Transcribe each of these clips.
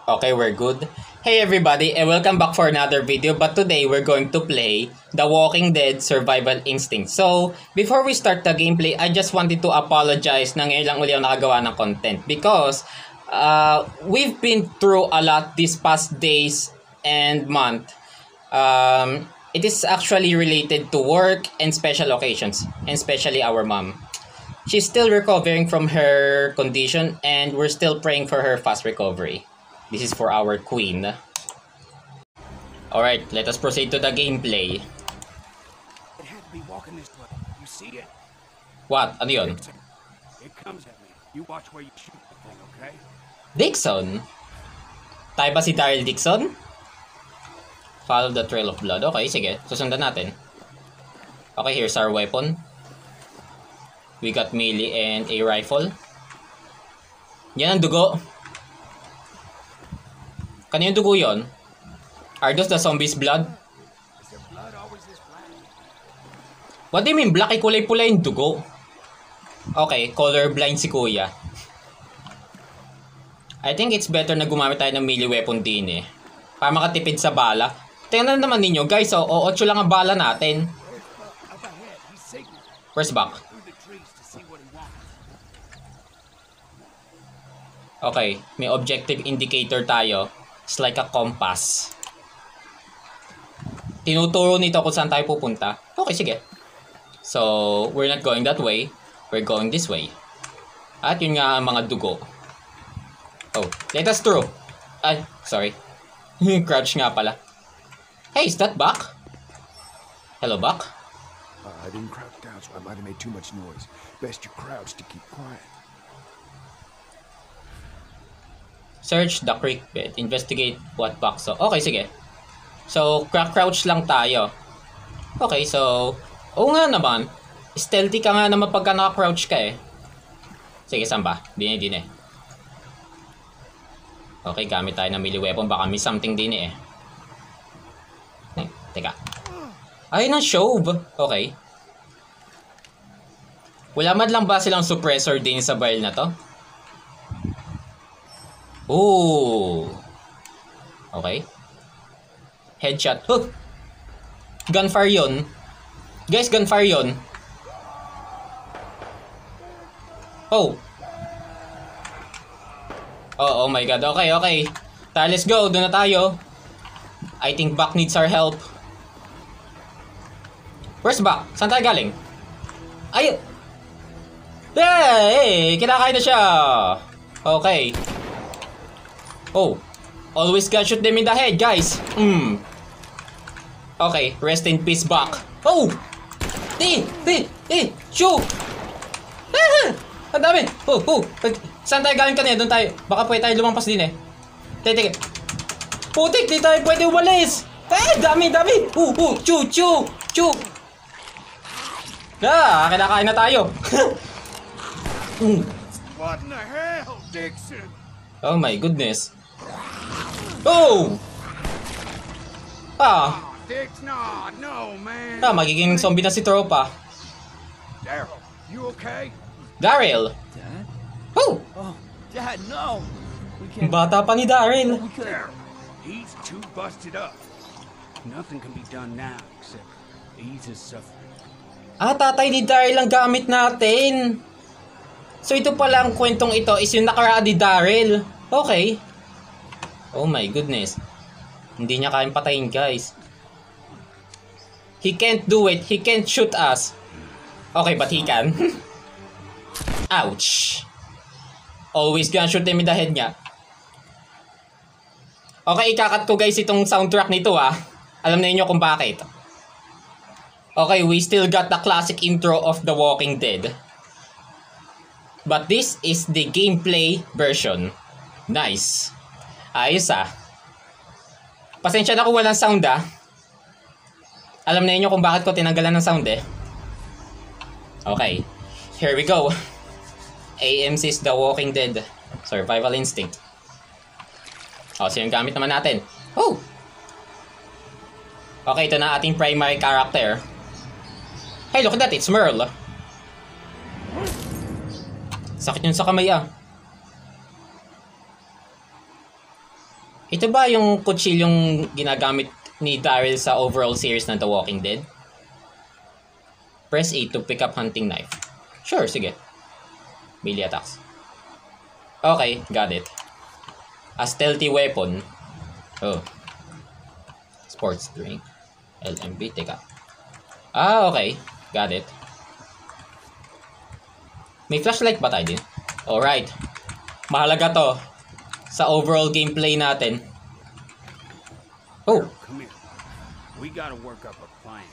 Okay, we're good. Hey everybody, and welcome back for another video. But today, we're going to play The Walking Dead Survival Instinct. So, before we start the gameplay, I just wanted to apologize na ngayon lang uli ako nakagawa ng content. Because, we've been through a lot these past days and month. It is actually related to work and special occasions, and especially our mom. She's still recovering from her condition, and we're still praying for her fast recovery. This is for our queen. Alright, let us proceed to the gameplay. It had to be walking this way. You see it? What? Ano yun? It comes at me. You watch where you shoot the thing, okay? Dixon? Tayo ba si Daryl Dixon? Follow the trail of blood. Okay, sige. Susundan natin. Okay, here's our weapon. We got melee and a rifle. Yan ang dugo. Kanino dugo yun? Are those the zombies' blood? Is their blood always this black? What do you mean black? Kulay pula yung dugo. Okay, colorblind si kuya. I think it's better na gumamit tayo ng melee weapon din eh. Para makatipid sa bala. Tingnan naman ninyo guys, 8 lang ang bala natin. Up ahead, he's signaling Where's back? through the trees to see what he wants. Okay, may objective indicator tayo. It's like a compass. Tinuturo nito kung saan tayo pupunta. Okay, sige. So, we're not going that way. We're going this way. At yun nga ang mga dugo. Oh, let us through. Ay, sorry. Crouch nga pala. Hey, is that Buck? Hello, Buck? I didn't crouch down, so I might have made too much noise. Best you crouch to keep quiet. Search the creek bed. Investigate what Buck saw. Okay, sige. So, crouch lang tayo. Okay, so... Oo nga naman. Stealthy ka nga naman pagka naka-crouch ka eh. Sige, saan ba? Dine. Okay, gamit tayo ng melee weapon. Baka may something din eh. Teka. Ay, ng shove. Okay. Wala man lang ba silang suppressor din sa barrel na to? Ooh. Okay. Headshot. Huh. Gunfire yun. Guys, gunfire yun. Oh. Oh my god. Okay. Let's go. Doon na tayo. I think Buck needs our help. Where's Buck? Saan tayo galing? Ay! Hey! Kinakain na siya! Okay. Oh. Always gotta shoot them in the head, guys. Okay. Rest in peace, Buck. Oh! Shoot! Ang dami! Oh! Saan tayo galing kanina? Doon tayo. Baka pwede tayo lumampas din eh. Teka. Putik! Di tayo pwede umalis! Dami! Chu! Kinakain na tayo. What in the hell, Dixon? Oh my goodness. Oh! Dix, no, man. Magiging zombie na si tropa. Daryl, you okay? Daryl! Dad? Oh! Oh, Dad, no! We can't. Bata pa ni Daryl. We could. Daryl, he's too busted up. Nothing can be done now except ease his suffering. Tatay ni Daryl ang gamit natin. So ito pala ang kwentong ito is yung nakaraan ni Daryl. Okay. Oh my goodness. Hindi niya kayang patayin, guys. He can't do it. He can't shoot us. Okay, but he can. Ouch. Always gonna shoot him in the head niya. Okay, ikakat ko guys itong soundtrack nito ah. Alam na niyo kung bakit. Okay, we still got the classic intro of The Walking Dead. But this is the gameplay version. Nice. Ayos ah. Pasensya na kung walang sound ah. Alam na niyo kung bakit ko tinanggalan ng sound eh. Okay. Here we go. AMC's The Walking Dead Survival Instinct. So yung gamit naman natin. Oh! Okay, ito na ating primary character. Hey, look at that. It's Merle. Sakit yun sa kamay ah. Ito ba yung kutsilyong ginagamit ni Daryl sa overall series ng The Walking Dead? Press A to pick up hunting knife. Sure, sige. Melee attacks. Okay, got it. A stealthy weapon. Oh. Sports drink. LMB, teka. Okay. Got it. May flashlight ba tayo din? Alright. Mahalaga to sa overall gameplay natin. Oh. Come here. We gotta work up a plan.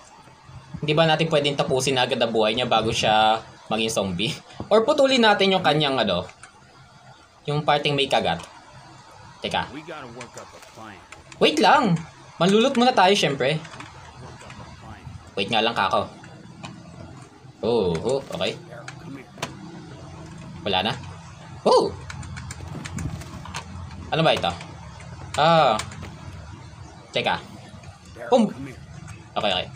Hindi ba natin pwedeng tapusin na agad ang buhay niya bago siya maging zombie? Or putulin natin yung kanyang yung parting may kagat. Teka. We gotta work up a plan. Wait lang. Manlulot muna tayo syempre. Work up a plan. Wait nga lang kako. Oh, okay. Daryl, come here. Wala na. Oh! Ano ba ito? Teka. Daryl, come here. Okay.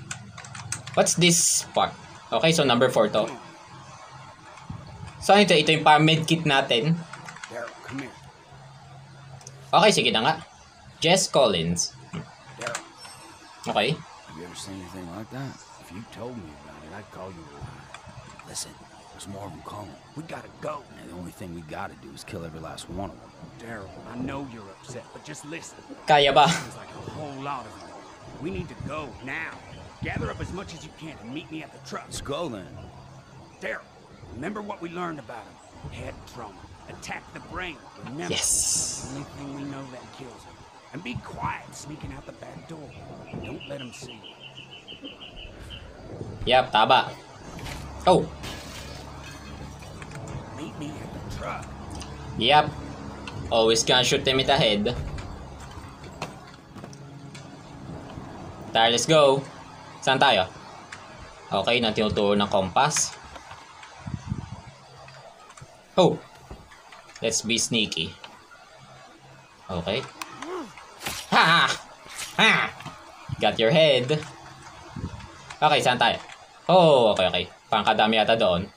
What's this part? Okay, so number 4 to. So, ito yung medkit natin. Daryl, come here. Okay, sige na nga. Jess Collins. Daryl, Okay. Have you ever seen anything like that? if you told me about it, I'd call you a liar. Listen, there's more of them coming. We gotta go. And the only thing we gotta do is kill every last one of them. Daryl, I know you're upset, but just listen. Kaya ba? There's like a whole lot of them. We need to go now. Gather up as much as you can and meet me at the truck. Let's go then. Daryl, remember what we learned about him? Head trauma. Attack the brain. Remember. Yes. The only thing we know that kills him. And be quiet sneaking out the back door. Don't let him see you. Yep, tama. Oh, Meet me at the truck. yep. Always gonna shoot them in the head. Tara, let's go. Saan tayo? Okay, nang tinuturo ng compass. Oh. Let's be sneaky. Okay. Ha! Ha! Got your head. Okay, saan tayo? Oh, okay. Pangkadami yata doon.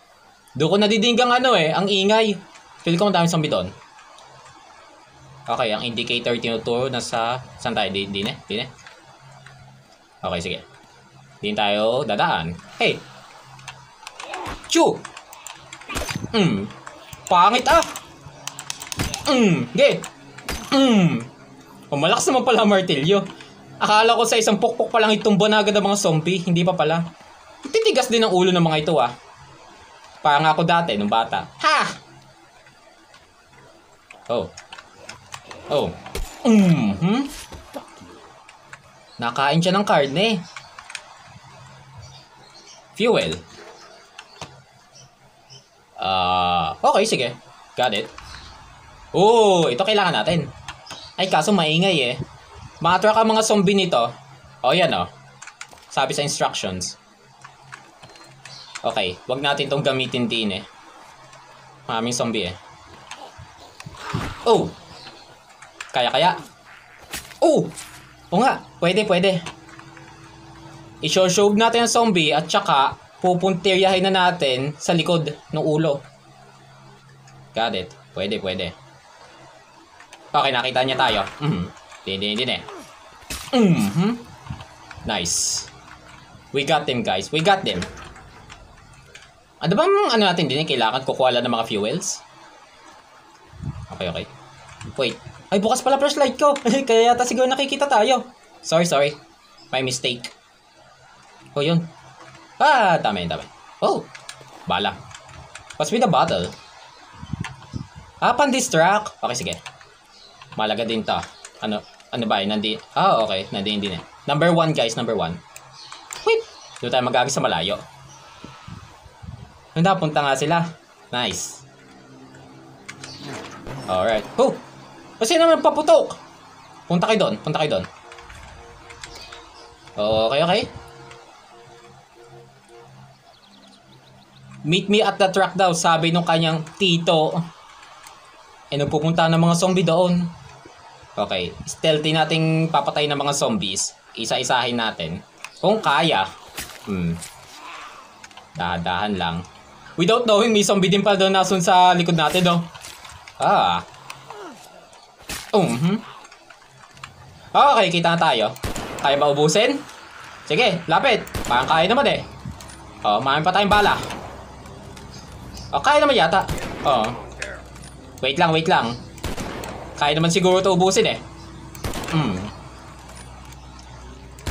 Doon ko nadidinggang ang ingay. Feel ko ang daming zombie doon. Okay, ang indicator tinuturo na sa... Saan tayo? Di ne? Okay, sige. Din tayo dadaan. Hey! Chew! Pangit Ge! Malakas naman pala ang martilyo. Akala ko sa isang pukpok pa lang itumba na agad ang mga zombie. Hindi pa pala. Titigas din ang ulo ng mga ito Parang ako dati, nung bata. Ha! Oh. Nakain siya ng karne. Fuel. Okay, sige. Got it. Oh, ito kailangan natin. Ay, kaso maingay Ma-attract ang mga zombie nito. Yan Sabi sa instructions. Okay, wag natin tong gamitin din Maraming zombie Oh! Kaya. Oh! Oo nga, pwede. I-show natin ang zombie at saka pupuntiryahin na natin sa likod ng ulo. Got it. Pwede. Okay, nakita niya tayo. Din Nice. We got them, guys. We got them. Ano bang natin din kailangan kukuha lang ng mga fuels? Okay. Wait. Ay, bukas pala flashlight ko. Kaya yata siguro nakikita tayo. Sorry. My mistake. Oh, yun. Tama. Oh, bala. What's with the bottle? Pan-distract. Okay, sige. Malaga din to. Ano ba? Okay. Nandiyan din Number 1, guys. Number 1. Whip! Doon tayo magagis sa malayo. Napunta nga sila. Nice. Alright. Oh! Kasi naman paputok. Punta kayo doon. Okay. Meet me at the truck daw, sabi nung kanyang tito. Nung pupunta ng mga zombie doon. Okay. Stealthy nating papatay ng mga zombies. Isa-isahin natin. Kung kaya. Dahan lang. Without knowing, may zombie din pala doon nasun sa likod natin, Okay, kita na tayo. Kaya ba ubusin? Sige, lapit. Parang kaya naman eh. Oh, marami pa tayong bala. Oh, kaya naman yata. Oh. Wait lang. Kaya naman siguro ito ubusin eh.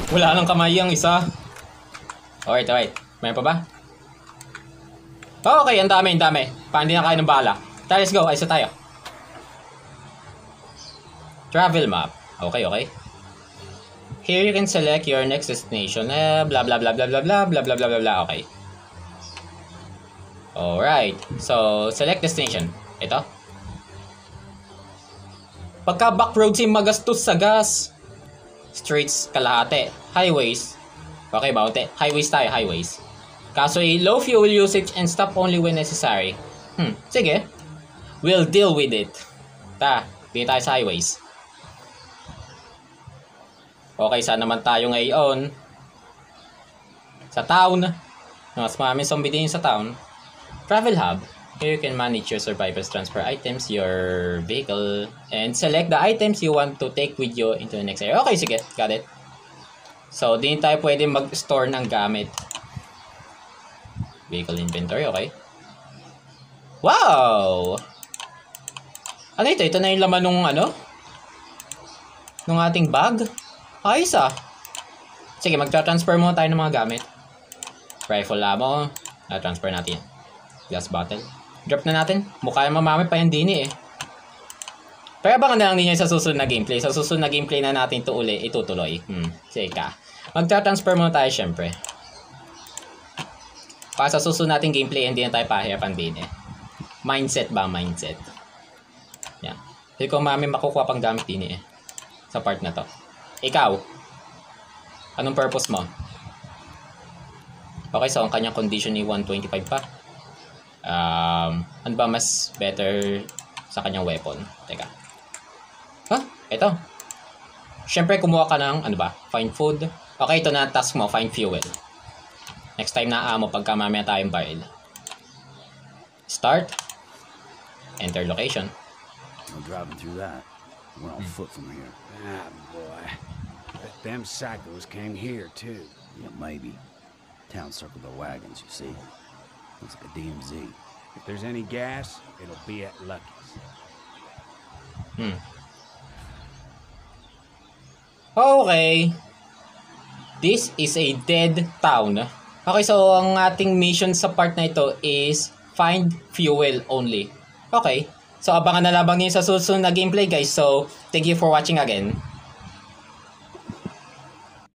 Wala nang kamay ang isa. Alright. Mayroon pa ba? Okay, ang dami. Parang hindi na kaya ng bala. Tara, let's go. Ayos na tayo. Travel map. Okay. Here you can select your next destination. Blah blah blah blah blah blah blah blah blah blah blah. Okay. Alright. So, select destination. Ito. Pagka back roads yung magastos sa gas. Streets, kalahati. Highways. Okay, baute. Highways tayo, highways. Kaso low fuel usage and stop only when necessary. Sige. We'll deal with it. Dito tayo sa highways. Okay, saan naman tayo ngayon? Sa town. Mas maraming zombie din sa town. Travel hub. Here you can manage your survivors, transfer items, your vehicle, and select the items you want to take with you into the next area. Okay, sige. Got it. So, din tayo pwede mag-store ng gamit. Vehicle inventory, okay. Wow! Ano ito? Ito na yung laman nung nung ating bag. Ayos ah. Sige, magta-transfer muna tayo ng mga gamit. Rifle ammo. Na-transfer natin yan. Glass bottle. Drop na natin. Mukha yung mamami pa yan din eh. Pero abangan na lang ninyo sa susunod na gameplay. Sa susunod na gameplay na natin itutuloy. Sige ka. Magta-transfer muna tayo syempre. Para sa susunod nating gameplay, hindi na tayo pahirapan din eh. Mindset ba? Mindset. Yan. Hindi ko mami makukuha pang gamit din eh. Sa part na to. Ikaw. Anong purpose mo? Okay, so ang kanyang condition ni 125 pa. Ano ba mas better sa kanyang weapon? Teka. Ito. Siyempre kumuha ka ng, find food. Okay, ito na task mo, find fuel. Next time na mo pagka mamaya tayong barrel. Start. Enter location. No driving through that. We're on foot from here. Ah, boy. Bet them psychos came here, too. Yeah, maybe. Town circled the wagons, you see. Looks like a DMZ. If there's any gas, it'll be at Lucky's. Okay. This is a dead town. Okay, so ang ating mission sa part na ito is find fuel only. Okay. So abangan na labang niyo sa susunod na gameplay guys. So thank you for watching again.